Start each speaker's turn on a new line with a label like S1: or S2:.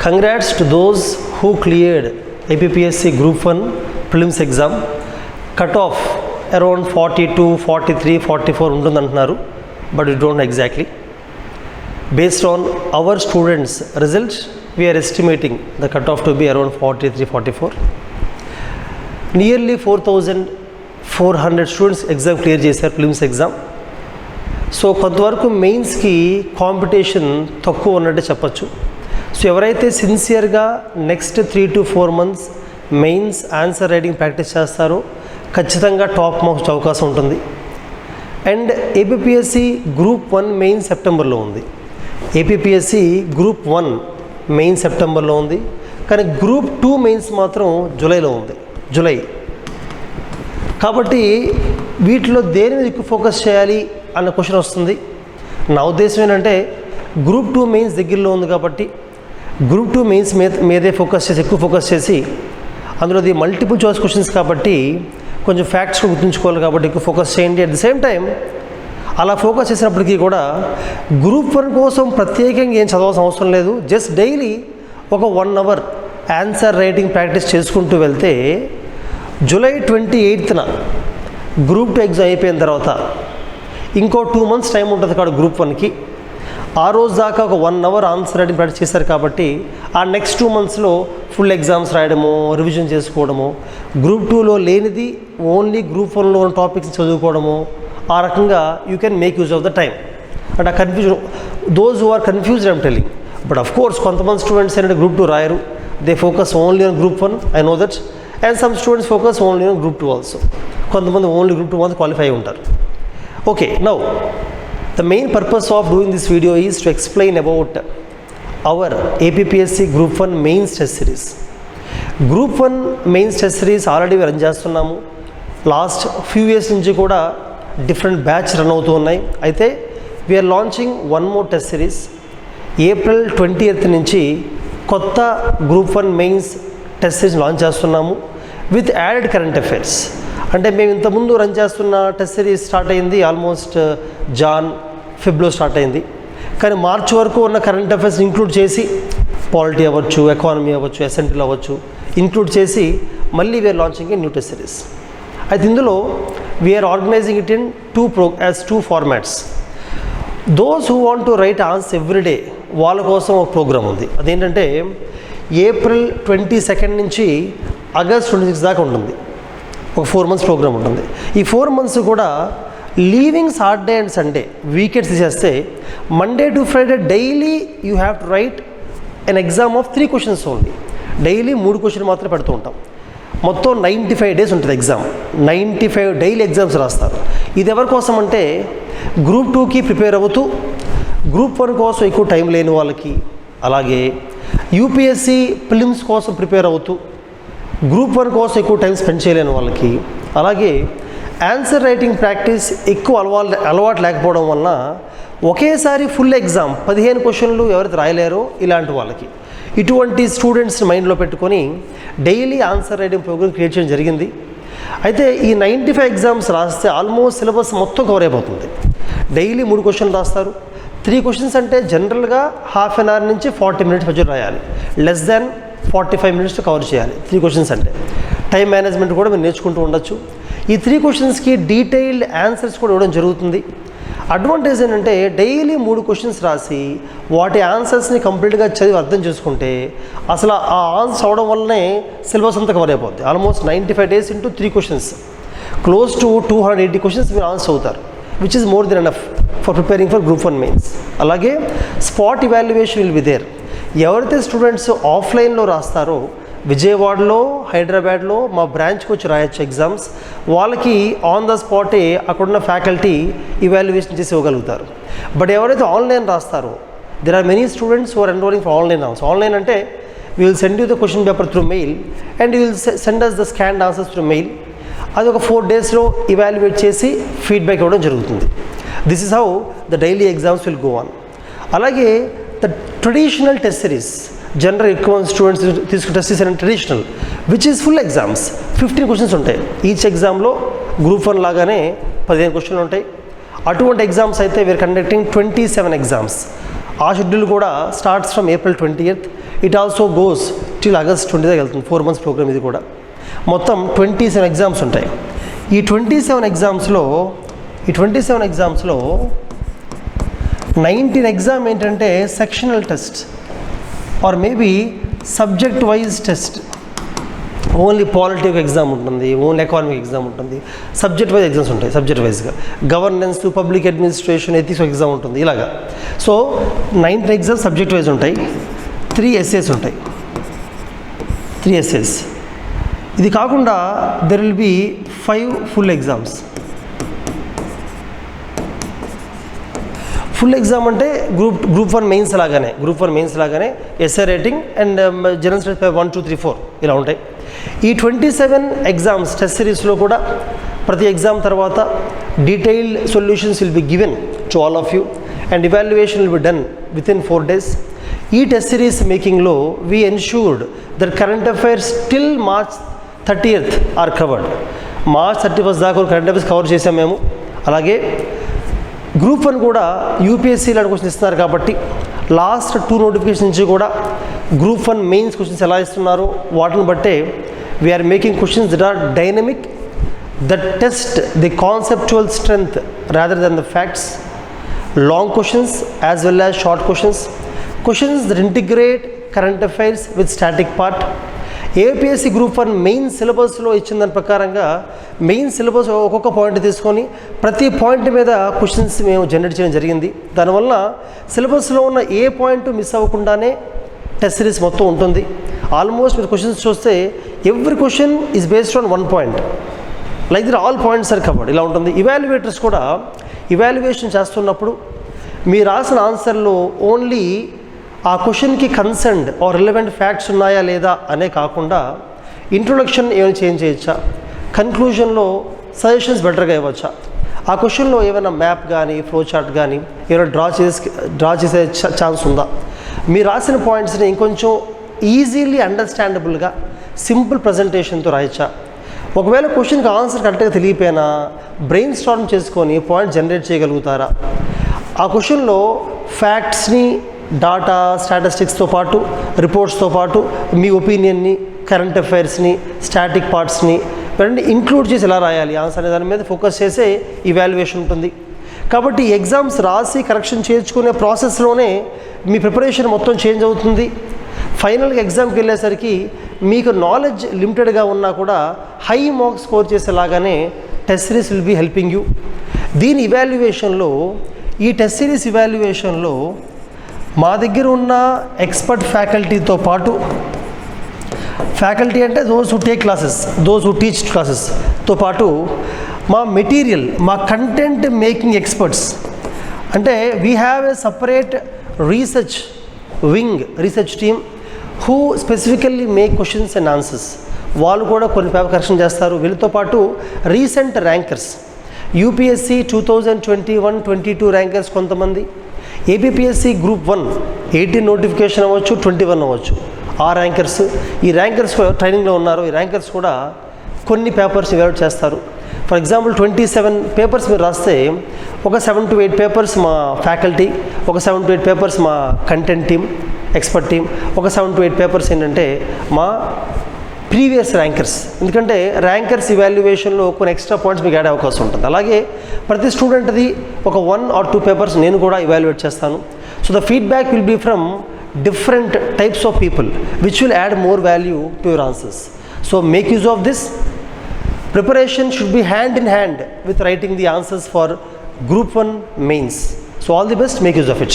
S1: Congrats to those who cleared APPSC Group 1 prelims exam. Cut off around 42, 43, 44 ఉంటుందంటున్నారు, but we don't know exactly. Based on our students' results, we are estimating the cutoff to be around 43, 44. Nearly 4,400 students exam clear చేశారు prelims exam. So కొంతవరకు మెయిన్స్కి competition తక్కువ ఉన్నట్టు చెప్పచ్చు. So ఎవరైతే సిన్సియర్గా next 3 to 4 months mains answer writing practice చేస్తారో ఖచ్చితంగా టాప్ మార్క్స్ అవకాశం ఉంటుంది. అండ్ ఏపీపీఎస్సి గ్రూప్ 1 మెయిన్ సెప్టెంబర్లో ఉంది. ఏపీపీఎస్సి గ్రూప్ 1 మెయిన్ సెప్టెంబర్లో ఉంది, కానీ గ్రూప్ 2 మెయిన్స్ మాత్రం జూలైలో ఉంది. జూలై కాబట్టి వీటిలో దేని మీద ఎక్కువ ఫోకస్ చేయాలి అన్న క్వశ్చన్ వస్తుంది. నా ఉద్దేశం ఏంటంటే గ్రూప్ 2 మెయిన్స్ దగ్గరలో ఉంది కాబట్టి గ్రూప్ 2 మెయిన్స్ మీదే ఎక్కువ ఫోకస్ చేసి అందులోది మల్టిపుల్ చాయిస్ క్వశ్చన్స్ కాబట్టి కొంచెం ఫ్యాక్ట్స్ గుర్తుంచుకోవాలి కాబట్టి ఎక్కువ ఫోకస్ చేయండి. అట్ ది సేమ్ టైం అలా ఫోకస్ చేసినప్పటికీ కూడా గ్రూప్ 1 కోసం ప్రత్యేకంగా ఏం చదవాల్సిన అవసరం లేదు. జస్ట్ డైలీ ఒక 1 hour ఆన్సర్ రైటింగ్ ప్రాక్టీస్ చేసుకుంటూ వెళ్తే జూలై 28న గ్రూప్ 2 ఎగ్జామ్ అయిపోయిన తర్వాత ఇంకో 2 months టైం ఉంటుంది కాబట్టి గ్రూప్ 1కి ఆ రోజు దాకా ఒక 1 hour ఆన్సర్ రైటింగ్ ప్రాక్టీస్ చేశారు కాబట్టి ఆ నెక్స్ట్ 2 monthsలో ఫుల్ ఎగ్జామ్స్ రాయడము, రివిజన్ చేసుకోవడము, గ్రూప్ 2లో లేనిది ఓన్లీ గ్రూప్ 1లో ఉన్న టాపిక్స్ చదువుకోవడము, ఆ రకంగా you can make use of the time. And ఆ confusion those who are confused I'm telling. But of course కొంతమంది స్టూడెంట్స్ ఏంటంటే గ్రూప్ 2 రాయరు, they focus only on group 1, I know that. And some students focus only on group 2 also. కొంతమంది only group 2 qualify ఉంటారు. Okay, now the main purpose of doing this video is to explain about our APPSC Group 1 Mains Test Series. Group 1 Mains Test Series already run చేస్తున్నాము. Last few years నుంచి కూడా different batch run అవుతూ ఉన్నాయి. అయితే we are launching 1 more test series. April 20th నుంచి కొత్త group 1 mains test series launch చేస్తున్నాము with added current affairs. అంటే మేము ఇంతకుముందు రన్ చేస్తున్న టెస్ట్ సిరీస్ స్టార్ట్ అయింది ఆల్మోస్ట్ ఫిబ్లో స్టార్ట్ అయింది, కానీ మార్చ్ వరకు ఉన్న కరెంట్ అఫైర్స్ ఇంక్లూడ్ చేసి పాలిటీ అవ్వచ్చు, ఎకానమీ అవ్వచ్చు, ఎస్ఎన్టీలు అవ్వచ్చు ఇంక్లూడ్ చేసి మళ్ళీ వీఆర్ లాంచింగ్ ఏ న్యూ టెస్ట్ సిరీస్. అయితే ఇందులో we are organizing it in 2 formats. Those who want to write answer every day వాళ్ళ కోసం ఒక ప్రోగ్రామ్ ఉంది. అదేంటంటే ఏప్రిల్ 22nd నుంచి ఆగస్ట్ 26 దాకా ఉంటుంది. ఒక 4 months ప్రోగ్రామ్ ఉంటుంది. ఈ 4 months కూడా leaving Saturday and Sunday weekends తీసేస్తే Monday to Friday daily you have to write an exam of 3 questions only. Daily 3 questions మాత్రమే పెడుతూ ఉంటాం. మొత్తం 95 days ఉంటుంది ఎగ్జామ్. 95 డైలీ ఎగ్జామ్స్ రాస్తారు. ఇది ఎవరి కోసం అంటే గ్రూప్ 2కి ప్రిపేర్ అవుతూ గ్రూప్ 1 కోసం ఎక్కువ టైం లేని వాళ్ళకి, అలాగే యూపీఎస్సి ప్రిలిమ్స్ కోసం ప్రిపేర్ అవుతూ గ్రూప్ 1 కోసం ఎక్కువ టైం స్పెండ్ చేయలేని వాళ్ళకి, అలాగే ఆన్సర్ రైటింగ్ ప్రాక్టీస్ ఎక్కువ అలవాటు లేకపోవడం వలన ఒకేసారి ఫుల్ ఎగ్జామ్ 15 questions ఎవరైతే రాయలేరో ఇలాంటి వాళ్ళకి, ఇటువంటి స్టూడెంట్స్ని మైండ్లో పెట్టుకొని daily answer writing program create చేయడం జరిగింది. అయితే ఈ 95 ఎగ్జామ్స్ రాస్తే ఆల్మోస్ట్ సిలబస్ మొత్తం కవర్ అయిపోతుంది. డైలీ 3 questions రాస్తారు. 3 questions అంటే జనరల్గా ½ an hour నుంచి 40 minutes మధ్య రాయాలి. లెస్ దాన్ 45 minutes కవర్ చేయాలి 3 questions అంటే. టైం మేనేజ్మెంట్ కూడా మీరు నేర్చుకుంటూ ఉండొచ్చు. ఈ 3 questionsకి డీటెయిల్డ్ ఆన్సర్స్ కూడా ఇవ్వడం జరుగుతుంది. అడ్వాంటేజ్ ఏంటంటే డైలీ 3 questions రాసి వాటి ఆన్సర్స్ని కంప్లీట్గా చదివి అర్థం చేసుకుంటే అసలు ఆ ఆన్సర్స్ అవడం వల్లనే సిలబస్ అంతా కవర్ అయిపోద్ది. Almost 95 days into 3 questions, close to 280 questions మీరు ఆన్సర్ అవుతారు, which is more than enough for preparing for group 1 mains. అలాగే spot evaluation will be there. ఎవరైతే స్టూడెంట్స్ ఆఫ్లైన్లో రాస్తారో విజయవాడలో, హైదరాబాద్లో మా బ్రాంచ్కి వచ్చి రాయొచ్చు ఎగ్జామ్స్, వాళ్ళకి ఆన్ ద స్పాటే అక్కడున్న ఫ్యాకల్టీ ఇవాల్యుయేషన్ చేసి ఇవ్వగలుగుతారు. బట్ ఎవరైతే ఆన్లైన్ రాస్తారో there are many students who are enrolling for online also. Online అంటే we will send you the question paper through mail and you will send us the scanned answers through mail. అది ఒక 4 daysలో evaluate చేసి feedback ఇవ్వడం జరుగుతుంది. This is how the daily exams will go on. అలాగే the traditional test series, general ఎక్కువ students తీసుకున్న test series and traditional which is full exams. 15 questions ఉంటాయి ఈచ్ ఎగ్జామ్లో. గ్రూప్ 1 లాగానే 15 questions ఉంటాయి. అటువంటి ఎగ్జామ్స్ అయితే వీఆర్ కండక్టింగ్ 27 exams. ఆ షెడ్యూల్ కూడా starts from April 20th. It also goes till August 20 దాకా వెళ్తుంది. 4 months ప్రోగ్రామ్ ఇది కూడా. మొత్తం 27 ఎగ్జామ్స్ ఉంటాయి. ఈ 27 ఎగ్జామ్స్లో 19 ఎగ్జామ్ ఏంటంటే sectional test or maybe subject wise test. Only polity exam ఉంటుంది, ఓన్లీ ఎకానమిక్ ఎగ్జామ్ ఉంటుంది, సబ్జెక్ట్ వైజ్ ఎగ్జామ్స్ ఉంటాయి. సబ్జెక్ట్ వైజ్గా governance, public administration, ethics exam ఉంటుంది ఇలాగా. So 9th exam subject wise ఉంటాయి. 3 essays ఉంటాయి. 3 essays. ఇది కాకుండా there will be 5 full exams. Full exam అంటే గ్రూప్ 1 మెయిన్స్ లాగానే essay writing and general studies 1, 2, 3, 4 ఇలా ఉంటాయి. ఈ 27 ఎగ్జామ్స్ టెస్ట్ సిరీస్లో కూడా ప్రతి ఎగ్జామ్ తర్వాత detailed solutions will be given to all of you and evaluation will be done within 4 days. ఈ టెస్ట్ సిరీస్ మేకింగ్లో we ensured that current affairs till March 30th are covered. March 31st దాకా current affairs cover చేసాం మేము. అలాగే group 1 కూడా UPSC లాంటి questions ఇస్తున్నారు కాబట్టి లాస్ట్ 2 నోటిఫికేషన్ నుంచి కూడా గ్రూప్ 1 మెయిన్స్ క్వశ్చన్స్ ఎలా ఇస్తున్నారో వాటిని బట్టే we are making questions that are dynamic, that test the conceptual strength rather than the facts, long questions as well as short questions that integrate current affairs with static part. APSC group 1 main సిలబస్లో ఇచ్చిన దాని ప్రకారంగా main syllabus ఒక్కొక్క point తీసుకొని ప్రతి point మీద questions మేము generate చేయడం జరిగింది. దానివల్ల సిలబస్లో ఉన్న ఏ పాయింట్ మిస్ అవ్వకుండానే టెస్ట్ సిరీస్ మొత్తం ఉంటుంది. ఆల్మోస్ట్ మీరు క్వశ్చన్స్ చూస్తే every question is based on 1 point. Like there all points are covered ఇలా ఉంటుంది. ఇవాల్యుయేటర్స్ కూడా ఇవాల్యుయేషన్ చేస్తున్నప్పుడు మీరు రాసిన ఆన్సర్లో ఓన్లీ ఆ క్వశ్చన్కి కన్సర్న్డ్ ఆర్ రిలవెంట్ ఫ్యాక్ట్స్ ఉన్నాయా లేదా అనే కాకుండా ఇంట్రొడక్షన్ ఏమైనా చేంజ్ చేయొచ్చా, కన్క్లూజన్లో సజెషన్స్ బెటర్గా ఇవ్వచ్చా, ఆ క్వశ్చన్లో ఏమైనా మ్యాప్ కానీ ఫ్లో చార్ట్ కానీ ఏమైనా డ్రా చేసే ఛాన్స్ ఉందా, మీరు రాసిన పాయింట్స్ని ఇంకొంచెం ఈజీలీ అండర్స్టాండబుల్గా సింపుల్ ప్రజెంటేషన్తో రాయచ్చా, ఒకవేళ క్వశ్చన్కి ఆన్సర్ కరెక్ట్గా తెలియపోయినా బ్రెయిన్ స్టార్మ్ చేసుకొని పాయింట్ జనరేట్ చేయగలుగుతారా, ఆ క్వశ్చన్లో ఫ్యాక్ట్స్ని, డాటా, స్టాటిస్టిక్స్తో పాటు రిపోర్ట్స్తో పాటు మీ ఒపీనియన్ని, కరెంట్ అఫైర్స్ని, స్టాటిక్ పార్ట్స్ని ఇవన్నీ ఇంక్లూడ్ చేసి ఎలా రాయాలి ఆన్సర్ అనే దాని మీద ఫోకస్ చేసే ఇవాల్యుయేషన్ ఉంటుంది. కాబట్టి ఎగ్జామ్స్ రాసి కరెక్షన్ చేసుకునే ప్రాసెస్లోనే మీ ప్రిపరేషన్ మొత్తం చేంజ్ అవుతుంది. ఫైనల్గా ఎగ్జామ్కి వెళ్ళేసరికి మీకు నాలెడ్జ్ లిమిటెడ్గా ఉన్నా కూడా హై మార్క్స్ స్కోర్ చేసేలాగానే test series will be helping you. దీని ఇవాల్యుయేషన్లో, ఈ టెస్ట్ సిరీస్ ఇవాల్యుయేషన్లో మా దగ్గర ఉన్న ఎక్స్పర్ట్ ఫ్యాకల్టీతో పాటు, ఫ్యాకల్టీ అంటే those who take classes, those who teach క్లాసెస్తో పాటు మా మెటీరియల్, మా కంటెంట్ మేకింగ్ ఎక్స్పర్ట్స్ అంటే we have a separate research team who specifically make questions and answers. వాళ్ళు కూడా కొన్ని పేపర్ కరెక్షన్ చేస్తారు. వీళ్ళతో పాటు రీసెంట్ ర్యాంకర్స్, యూపీఎస్సీ 2021-22 ర్యాంకర్స్ కొంతమంది, ఏపీఎస్సీ గ్రూప్ 1 18 నోటిఫికేషన్ అవ్వచ్చు, 21 అవ్వచ్చు, ఆ ర్యాంకర్స్, ఈ ర్యాంకర్స్ ట్రైనింగ్లో ఉన్నారు. ఈ ర్యాంకర్స్ కూడా కొన్ని పేపర్స్ ఎవాల్యుయేట్ చేస్తారు. ఫర్ ఎగ్జాంపుల్ 27 పేపర్స్ మీరు రాస్తే ఒక 7 to 8 పేపర్స్ మా ఫ్యాకల్టీ, ఒక 7 to 8 పేపర్స్ మా కంటెంట్ టీమ్, ఎక్స్పర్ట్ టీమ్, ఒక 7 to 8 పేపర్స్ ఏంటంటే మా ప్రీవియస్ ర్యాంకర్స్. ఎందుకంటే ర్యాంకర్స్ ఇవాల్యుయేషన్లో కొన్ని ఎక్స్ట్రా పాయింట్స్ మీకు యాడ్ అవకాశం ఉంటుంది. అలాగే ప్రతి స్టూడెంట్ది ఒక 1 or 2 పేపర్స్ నేను కూడా ఇవాల్యుయేట్ చేస్తాను. So the feedback will be from different types of people which will add more value to your answers. So make use of this. Preparation should be hand in hand with writing the answers for group 1 mains. So all the best, make use of it.